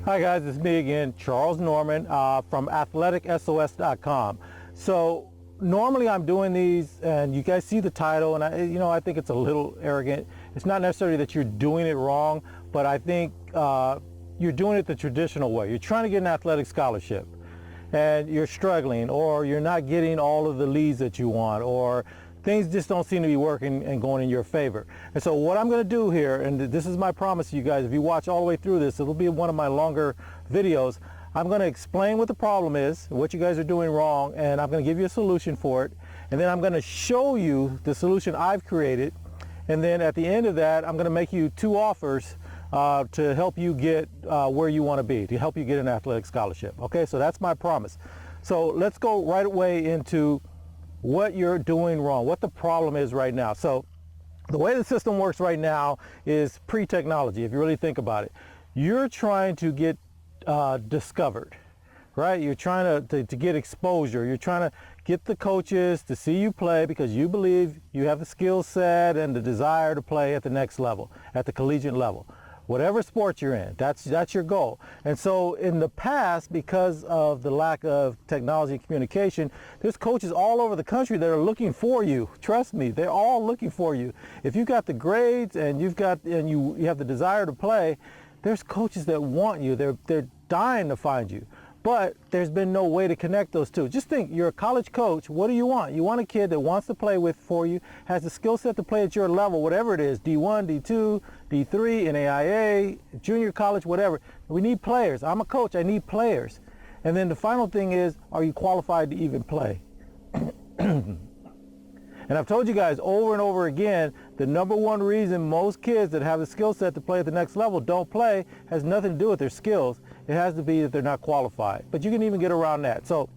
Hi guys, it's me again, Charles Norman from AthleticSOS.com. So normally I'm doing these, and you guys see the title, and I think it's a little arrogant. It's not necessarily that you're doing it wrong, but I think you're doing it the traditional way. You're trying to get an athletic scholarship, and you're struggling, or you're not getting all of the leads that you want, or things just don't seem to be working and going in your favor. And so what I'm going to do here, and this is my promise to you guys, if you watch all the way through this, it'll be one of my longer videos. I'm going to explain what the problem is, what you guys are doing wrong, and I'm going to give you a solution for it. And then I'm going to show you the solution I've created. And then at the end of that, I'm going to make you two offers to help you get where you want to be, to help you get an athletic scholarship. Okay, so that's my promise. So let's go right away into what you're doing wrong, what the problem is right now. So the way the system works right now is pre-technology, if you really think about it. You're trying to get discovered, right? You're trying to get exposure. You're trying to get the coaches to see you play because you believe you have the skill set and the desire to play at the next level, at the collegiate level. Whatever sport you're in, that's your goal. And so in the past, because of the lack of technology and communication, there's coaches all over the country that are looking for you. Trust me, they're all looking for you. If you've got the grades and you have the desire to play, there's coaches that want you. They're dying to find you. But there's been no way to connect those two. Just think, you're a college coach. What do you want? You want a kid that wants to play for you, has the skill set to play at your level, whatever it is, D1, D2, D3, NAIA, junior college, whatever. We need players. I'm a coach. I need players. And then the final thing is, are you qualified to even play? And I've told you guys over and over again, the number one reason most kids that have the skill set to play at the next level don't play has nothing to do with their skills. It has to be that they're not qualified. But you can even get around that. So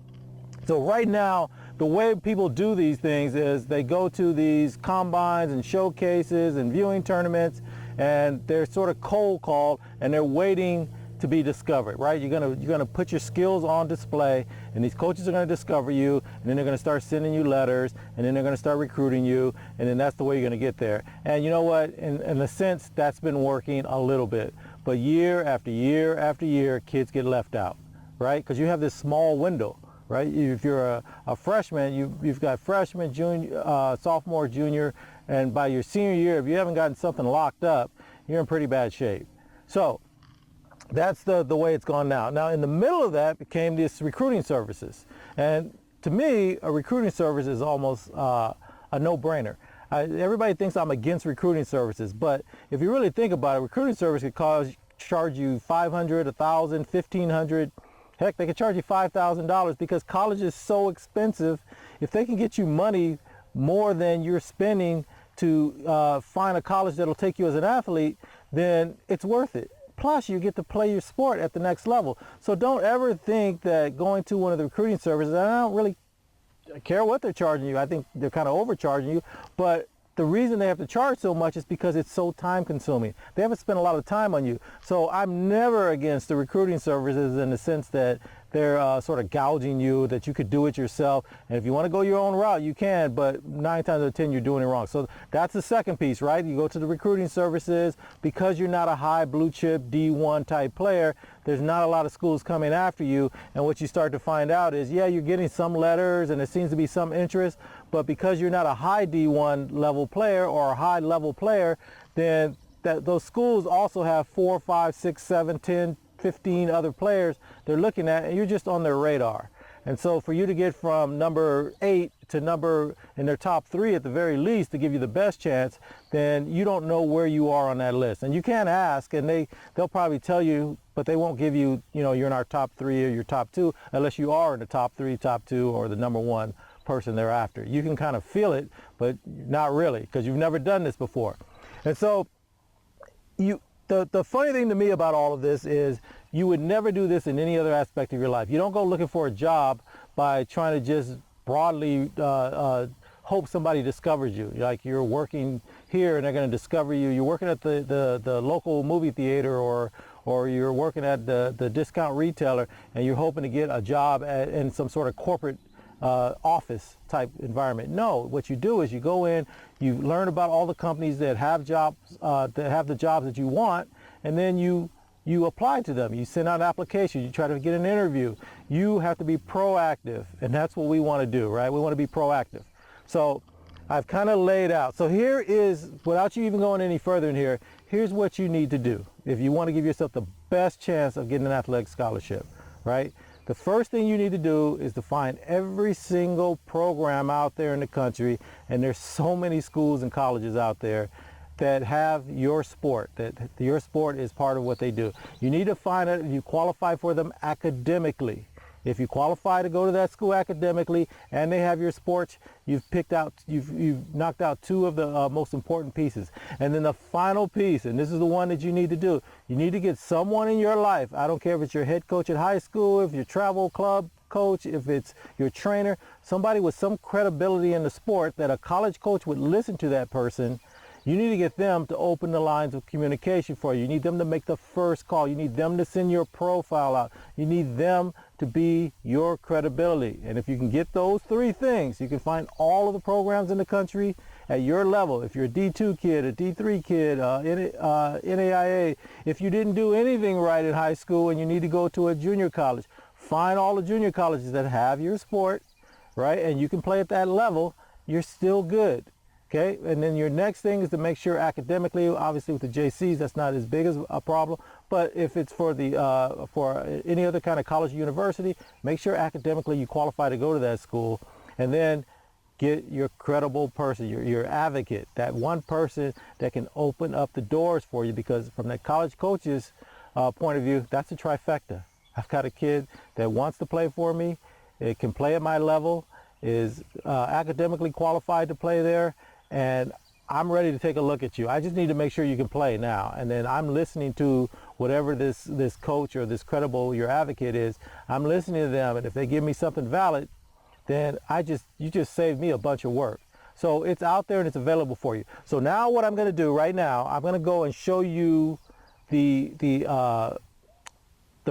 right now, the way people do these things is they go to these combines and showcases and viewing tournaments, and they're sort of cold called, and they're waiting to be discovered, right? You're gonna put your skills on display, and these coaches are gonna discover you, and then they're gonna start sending you letters, and then they're gonna start recruiting you, and then that's the way you're gonna get there. And you know what? In a sense, that's been working a little bit, but year after year after year, kids get left out, right? Because you have this small window, right? If you're a freshman, you've got freshman, junior, sophomore, junior, and by your senior year, if you haven't gotten something locked up, you're in pretty bad shape. So that's the way it's gone now. Now, in the middle of that became this recruiting services. And to me, a recruiting service is almost a no-brainer. Everybody thinks I'm against recruiting services, but if you really think about it, recruiting service could charge you $500, $1,000, $1,500. Heck, they could charge you $5,000 because college is so expensive. If they can get you money more than you're spending to find a college that'll take you as an athlete, then it's worth it. Plus, you get to play your sport at the next level. So don't ever think that going to one of the recruiting services, and I don't really care what they're charging you. I think they're kind of overcharging you. But the reason they have to charge so much is because it's so time consuming. They haven't spent a lot of time on you. So I'm never against the recruiting services in the sense that they're sort of gouging you, that you could do it yourself. And if you want to go your own route, you can, but 9 times out of 10, you're doing it wrong. So that's the second piece, right? You go to the recruiting services. Because you're not a high blue chip D1 type player, there's not a lot of schools coming after you. And what you start to find out is, yeah, you're getting some letters and there seems to be some interest, but because you're not a high D1 level player or a high level player, then those schools also have 4, 5, 6, 7, 10, 15 other players they're looking at, and you're just on their radar. And so for you to get from number 8 to number in their top 3 at the very least to give you the best chance, then you don't know where you are on that list. And you can't ask, and they'll probably tell you, but they won't give you, you're in our top 3 or your top 2 unless you are in the top 3, top 2, or the number 1 person they're after. You can kind of feel it, but not really, because you've never done this before. And so the funny thing to me about all of this is you would never do this in any other aspect of your life. You don't go looking for a job by trying to just broadly hope somebody discovers you. Like you're working here and they're going to discover you. You're working at the local movie theater or you're working at the discount retailer and you're hoping to get a job in some sort of corporate office type environment. No, what you do is you go in, you learn about all the companies that have jobs, that have the jobs that you want, and then you you apply to them. You send out an application. You try to get an interview. You have to be proactive, and that's what we want to do, right? We want to be proactive. So I've kind of laid out. So here is, without you even going any further in here, here's what you need to do if you want to give yourself the best chance of getting an athletic scholarship, right? The first thing you need to do is to find every single program out there in the country, and there's so many schools and colleges out there that have your sport, that your sport is part of what they do. You need to find it, you qualify for them academically. If you qualify to go to that school academically and they have your sports, you've knocked out two of the most important pieces. And then the final piece, and this is the one that you need to do, you need to get someone in your life. I don't care if it's your head coach at high school, if your travel club coach, if it's your trainer, somebody with some credibility in the sport that a college coach would listen to that person. You need to get them to open the lines of communication for you. You need them to make the first call. You need them to send your profile out. You need them to be your credibility. And if you can get those three things, you can find all of the programs in the country at your level. If you're a D2 kid, a D3 kid, NAIA, if you didn't do anything right in high school and you need to go to a junior college, find all the junior colleges that have your sport, right? And you can play at that level, you're still good. Okay, and then your next thing is to make sure academically, obviously with the JCs, that's not as big as a problem, but if it's for the for any other kind of college or university, make sure academically you qualify to go to that school, and then get your credible person, your advocate, that one person that can open up the doors for you, because from that college coach's point of view, that's a trifecta. I've got a kid that wants to play for me, it can play at my level, is academically qualified to play there, and I'm ready to take a look at you. I just need to make sure you can play now. And then I'm listening to whatever this coach or this credible your advocate is. I'm listening to them, and if they give me something valid, then you just saved me a bunch of work. So it's out there and it's available for you. So now what I'm going to do right now, I'm going to go and show you the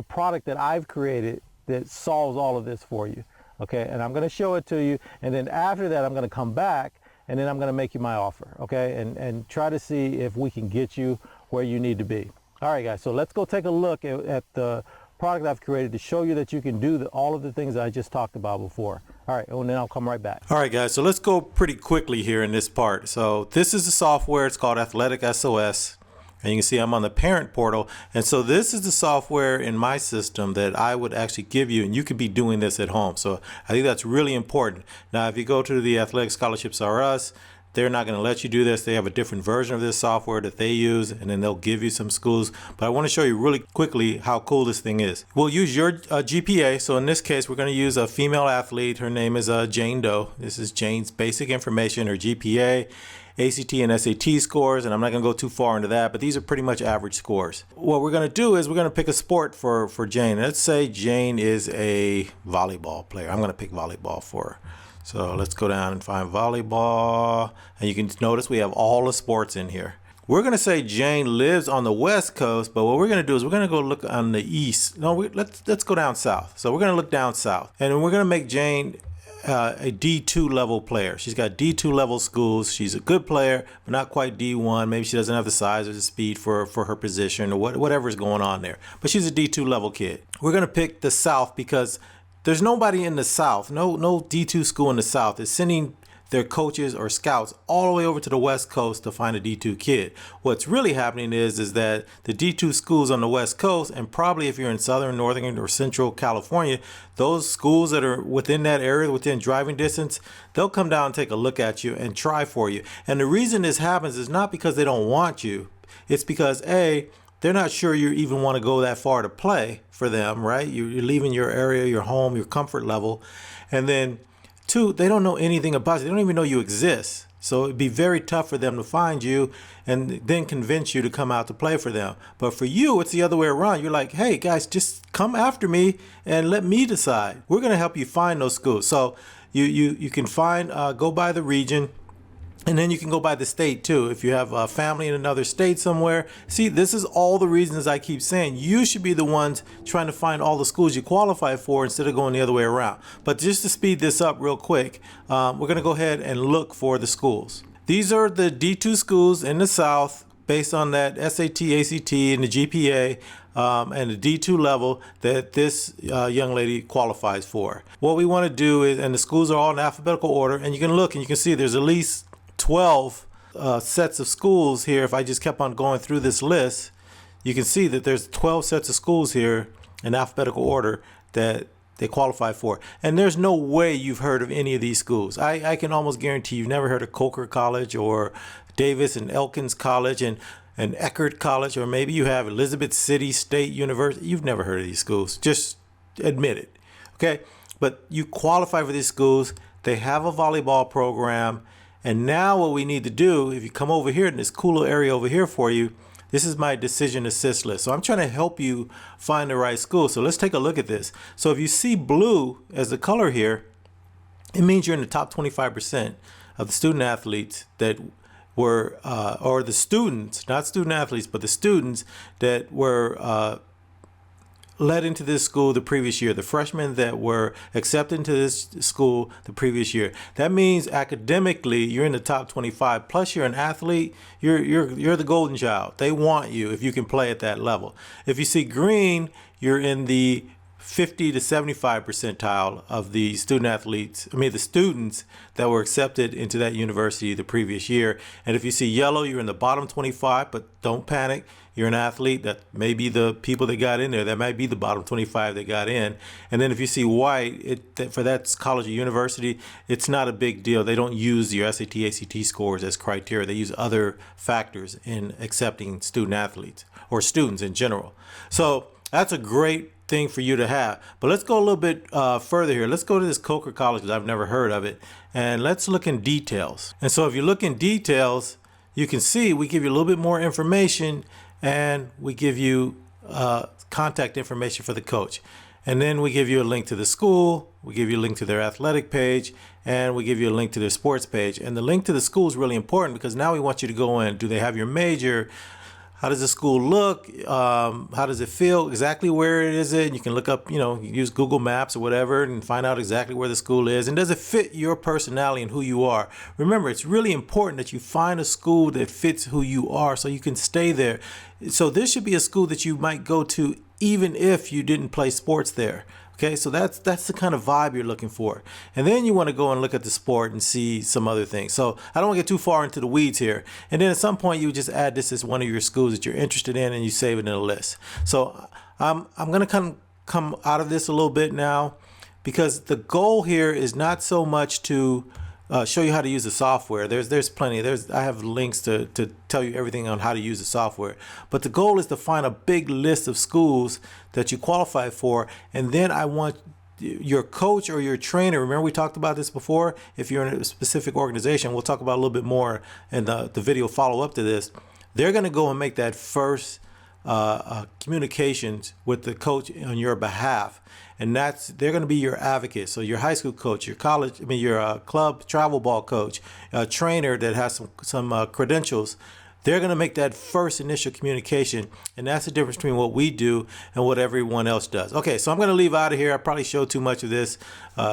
product that I've created that solves all of this for you. Okay, and I'm going to show it to you, and then after that I'm going to come back and then I'm going to make you my offer, okay, and try to see if we can get you where you need to be. All right, guys, so let's go take a look at the product I've created to show you that you can do all of the things that I just talked about before. All right, and then I'll come right back. All right, guys, so let's go pretty quickly here in this part. So this is the software. It's called Athletic SOS. And you can see I'm on the parent portal. And so this is the software in my system that I would actually give you, and you could be doing this at home. So I think that's really important. Now, if you go to the Athletic Scholarships R Us, they're not going to let you do this. They have a different version of this software that they use, and then they'll give you some schools. But I want to show you really quickly how cool this thing is. We'll use your GPA. So in this case, we're going to use a female athlete. Her name is Jane Doe. This is Jane's basic information, her GPA, ACT and SAT scores, and I'm not going to go too far into that, but these are pretty much average scores. What we're going to do is we're going to pick a sport for Jane. Let's say Jane is a volleyball player. I'm going to pick volleyball for her. So let's go down and find volleyball, and you can notice we have all the sports in here. We're going to say Jane lives on the West Coast, but what we're going to do is we're going to go look on the East. No, let's go down south. So we're going to look down south, and we're going to make Jane a D2 level player. She's got D2 level schools. She's a good player, but not quite D1. Maybe she doesn't have the size or the speed for her position or whatever's going on there. But she's a D2 level kid. We're going to pick the South because there's nobody in the South. No D2 school in the South is sending their coaches or scouts all the way over to the West Coast to find a D2 kid. What's really happening is that the D2 schools on the West Coast, and probably if you're in Southern, Northern, or Central California, those schools that are within that area, within driving distance, they'll come down and take a look at you and try for you. And the reason this happens is not because they don't want you. It's because, A, they're not sure you even want to go that far to play for them, right? You're leaving your area, your home, your comfort level. And then, 2, they don't know anything about you. They don't even know you exist. So it'd be very tough for them to find you and then convince you to come out to play for them. But for you, it's the other way around. You're like, hey, guys, just come after me and let me decide. We're going to help you find those schools. So you can find, go by the region. And then you can go by the state too. If you have a family in another state somewhere. See, this is all the reasons I keep saying you should be the ones trying to find all the schools you qualify for instead of going the other way around. But just to speed this up real quick, we're going to go ahead and look for the schools. These are the D2 schools in the South based on that SAT, ACT, and the GPA and the D2 level that this young lady qualifies for. What we want to do is, and the schools are all in alphabetical order, and you can look and you can see there's at least 12 sets of schools here. If I just kept on going through this list, you can see that there's 12 sets of schools here in alphabetical order that they qualify for. And there's no way you've heard of any of these schools. I can almost guarantee you've never heard of Coker College or Davis and Elkins College and Eckerd College, or maybe you have Elizabeth City State University. You've never heard of these schools. Just admit it, okay? But you qualify for these schools. They have a volleyball program. And now what we need to do, if you come over here in this cool little area over here for you, this is my decision assist list. So I'm trying to help you find the right school. So let's take a look at this. So if you see blue as the color here, it means you're in the top 25% of the student athletes that were, or the students, not student athletes, but the students that were led into this school the previous year, the freshmen that were accepted into this school the previous year. That means academically you're in the top 25, plus you're an athlete, you're the golden child. They want you if you can play at that level. If you see green, you're in the 50 to 75 percentile of the the students that were accepted into that university the previous year. And if you see yellow, you're in the bottom 25, but don't panic. You're an athlete. That may be the people that got in there. That might be the bottom 25 that got in. And then if you see white, for that college or university, it's not a big deal. They don't use your SAT, ACT scores as criteria. They use other factors in accepting student athletes or students in general. So that's a great thing for you to have. But let's go a little bit further here. Let's go to this Coker College because I've never heard of it. And let's look in details. And so if you look in details, you can see we give you a little bit more information, and we give you contact information for the coach. And then we give you a link to the school, we give you a link to their athletic page, and we give you a link to their sports page. And the link to the school is really important because now we want you to go in. Do they have your major? How does the school look? How does it feel? Exactly where it is it? You can look up, use Google Maps or whatever and find out exactly where the school is. And does it fit your personality and who you are? Remember, it's really important that you find a school that fits who you are so you can stay there. So this should be a school that you might go to even if you didn't play sports there. Okay, so that's the kind of vibe you're looking for. And then you want to go and look at the sport and see some other things. So I don't want to get too far into the weeds here. And then at some point you just add this as one of your schools that you're interested in and you save it in a list. So I'm going to come out of this a little bit now because the goal here is not so much to show you how to use the software. There's plenty. I have links to tell you everything on how to use the software. But the goal is to find a big list of schools that you qualify for, and then I want your coach or your trainer. Remember we talked about this before. If you're in a specific organization, we'll talk about a little bit more in the video follow up to this. They're going to go and make that first communications with the coach on your behalf. And they're going to be your advocate. So your high school coach, your club travel ball coach, a trainer that has some credentials, they're going to make that first initial communication. And that's the difference between what we do and what everyone else does. Okay, so I'm going to leave out of here. I probably showed too much of this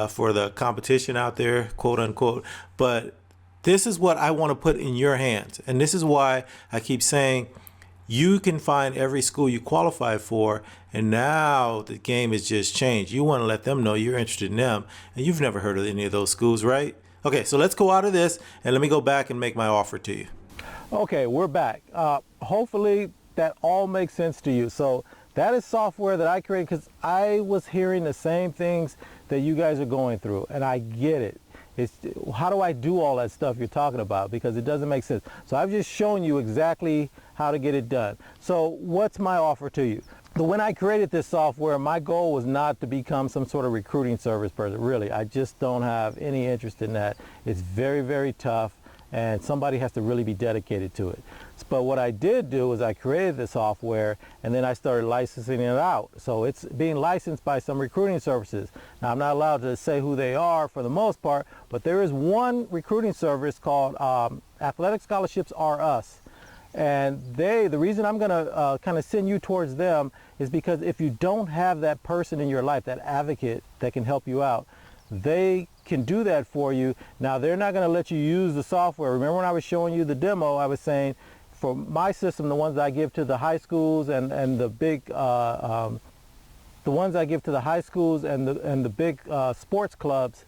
for the competition out there, quote unquote. But this is what I want to put in your hands. And this is why I keep saying you can find every school you qualify for, and now the game has just changed. You want to let them know you're interested in them, and you've never heard of any of those schools, right? Okay, so let's go out of this, and let me go back and make my offer to you. Okay, we're back. Hopefully that all makes sense to you. So that is software that I created because I was hearing the same things that you guys are going through, and I get it. How do I do all that stuff you're talking about? Because it doesn't make sense. So I've just shown you exactly how to get it done. So what's my offer to you? When I created this software, my goal was not to become some sort of recruiting service person. Really, I just don't have any interest in that. It's very, very tough, and somebody has to really be dedicated to it. But what I did do is I created the software, and then I started licensing it out. So it's being licensed by some recruiting services. Now, I'm not allowed to say who they are for the most part, but there is one recruiting service called Athletic Scholarships R Us. And the reason I'm going to kind of send you towards them is because if you don't have that person in your life, that advocate that can help you out, they can do that for you. Now, they're not going to let you use the software. Remember when I was showing you the demo, I was saying for my system, the ones I give to the high schools and the big, the ones I give to the high schools and the big sports clubs,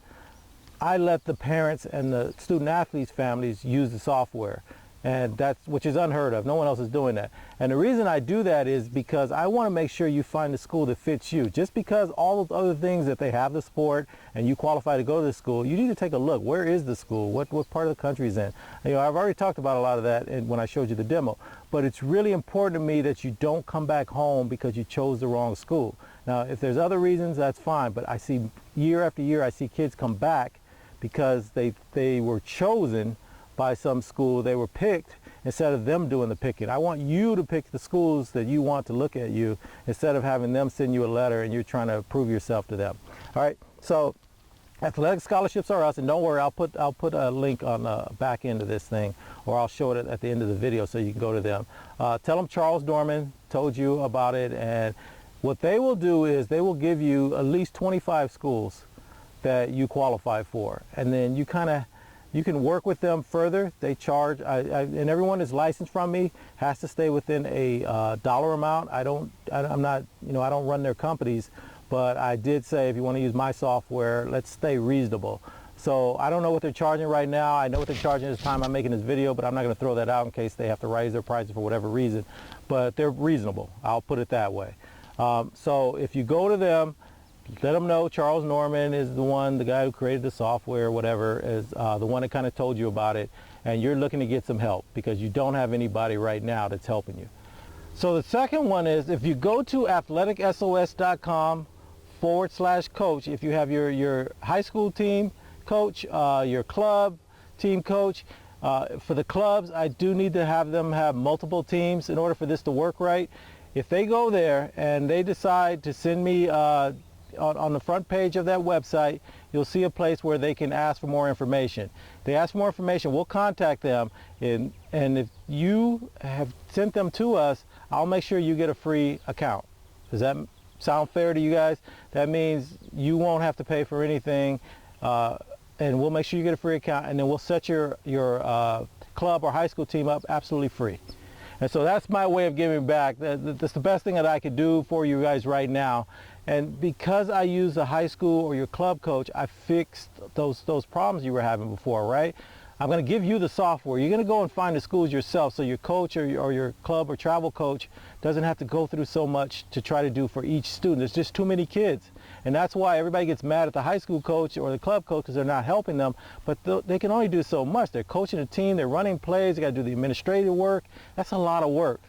I let the parents and the student athletes' families use the software. And which is unheard of. No one else is doing that. And the reason I do that is because I want to make sure you find a school that fits you. Just because all those other things that they have the sport and you qualify to go to the school, you need to take a look. Where is the school? What part of the country is in? You know, I've already talked about a lot of that when I showed you the demo. But it's really important to me that you don't come back home because you chose the wrong school. Now, if there's other reasons, that's fine. But I see year after year, I see kids come back because they were chosen by some school. They were picked instead of them doing the picking. I want you to pick the schools that you want to look at you instead of having them send you a letter and you're trying to prove yourself to them. All right, so Athletic Scholarships Are Us, and don't worry, I'll put a link on the back end of this thing, or I'll show it at the end of the video so you can go to them. Tell them Charles Norman told you about it, and what they will do is they will give you at least 25 schools that you qualify for, and then you can work with them further. They charge, and everyone is licensed from me has to stay within a dollar amount. I'm not, you know, I don't run their companies, but I did say if you want to use my software, let's stay reasonable. So I don't know what they're charging right now. I know what they're charging at the time I'm making this video, but I'm not going to throw that out in case they have to raise their prices for whatever reason. But they're reasonable. I'll put it that way. So if you go to them, let them know Charles Norman is the guy who created the software, whatever, is the one that kind of told you about it, and you're looking to get some help because you don't have anybody right now that's helping you. So the second one is if you go to athleticsos.com/coach, if you have your high school team coach, your club team coach, for the clubs, I do need to have them have multiple teams in order for this to work right. If they go there and they decide to send me on the front page of that website, you'll see a place where they can ask for more information. They ask for more information, we'll contact them, and if you have sent them to us, I'll make sure you get a free account. Does that sound fair to you guys? That means you won't have to pay for anything, and we'll make sure you get a free account, and then we'll set your club or high school team up absolutely free. And so that's my way of giving back. That's the best thing that I could do for you guys right now. And because I use the high school or your club coach, I fixed those problems you were having before, right? I'm going to give you the software. You're going to go and find the schools yourself, so your coach or your club or travel coach doesn't have to go through so much to try to do for each student. There's just too many kids. And that's why everybody gets mad at the high school coach or the club coach because they're not helping them. But they can only do so much. They're coaching a team, they're running plays, they got to do the administrative work. That's a lot of work.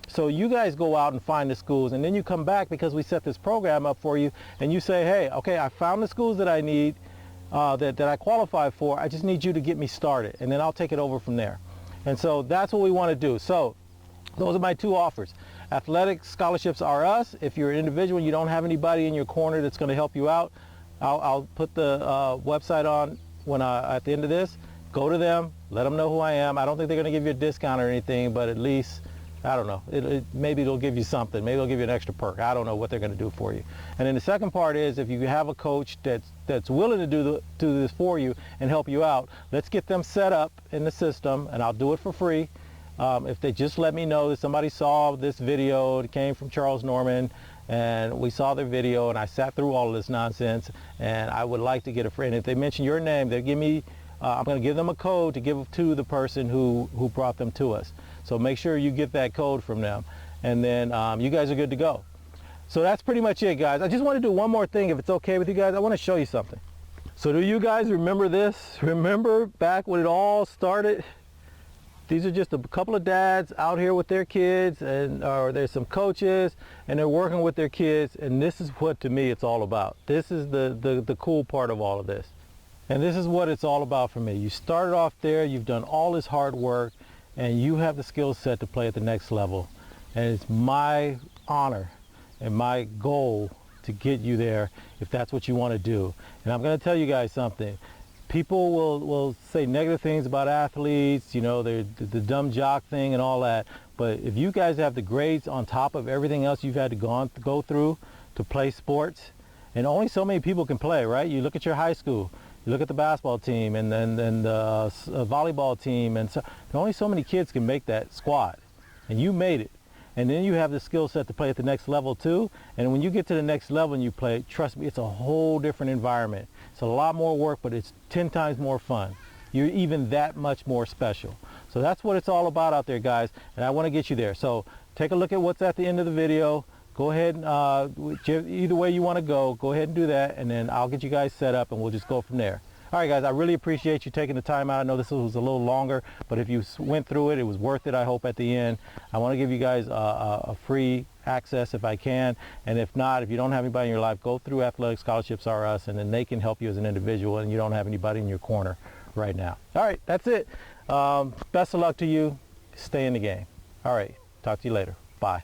So you guys go out and find the schools, and then you come back because we set this program up for you, and you say, hey, okay, I found the schools that I need, that I qualify for. I just need you to get me started, and then I'll take it over from there. And so that's what we want to do. So those are my two offers. Athletic Scholarships Are Us. If you're an individual and you don't have anybody in your corner that's going to help you out, I'll put the website on at the end of this. Go to them, let them know who I am. I don't think they're going to give you a discount or anything, but at least, I don't know, maybe it'll give you something. Maybe they'll give you an extra perk. I don't know what they're going to do for you. And then the second part is if you have a coach that's willing to do this for you and help you out, let's get them set up in the system, and I'll do it for free. If they just let me know that somebody saw this video, it came from Charles Norman, and we saw their video, and I sat through all of this nonsense, and I would like to get a friend. If they mention your name, they'll give me, I'm going to give them a code to give to the person who brought them to us. So make sure you get that code from them, and then you guys are good to go. So that's pretty much it, guys. I just want to do one more thing, if it's okay with you guys. I want to show you something. So do you guys remember this? Remember back when it all started? These are just a couple of dads out here with their kids, or there's some coaches, and they're working with their kids, and this is what, to me, it's all about. This is the cool part of all of this. And this is what it's all about for me. You started off there, you've done all this hard work, and you have the skill set to play at the next level. And it's my honor and my goal to get you there if that's what you want to do. And I'm going to tell you guys something. People will say negative things about athletes, you know, the dumb jock thing and all that. But if you guys have the grades on top of everything else you've had to go through to play sports, and only so many people can play, right? You look at your high school. You look at the basketball team and then the volleyball team, and so only so many kids can make that squad, and you made it. And then you have the skill set to play at the next level too. And when you get to the next level and you play, trust me, it's a whole different environment. It's a lot more work, but it's 10 times more fun. You're even that much more special. So that's what it's all about out there, guys. And I want to get you there. So take a look at what's at the end of the video. Go ahead and either way you want to go ahead and do that. And then I'll get you guys set up and we'll just go from there. All right, guys, I really appreciate you taking the time out. I know this was a little longer, but if you went through it, it was worth it, I hope, at the end. I want to give you guys a free access if I can. And if not, if you don't have anybody in your life, go through Athletic Scholarships R Us, and then they can help you as an individual, and you don't have anybody in your corner right now. All right, that's it. Best of luck to you. Stay in the game. All right, talk to you later. Bye.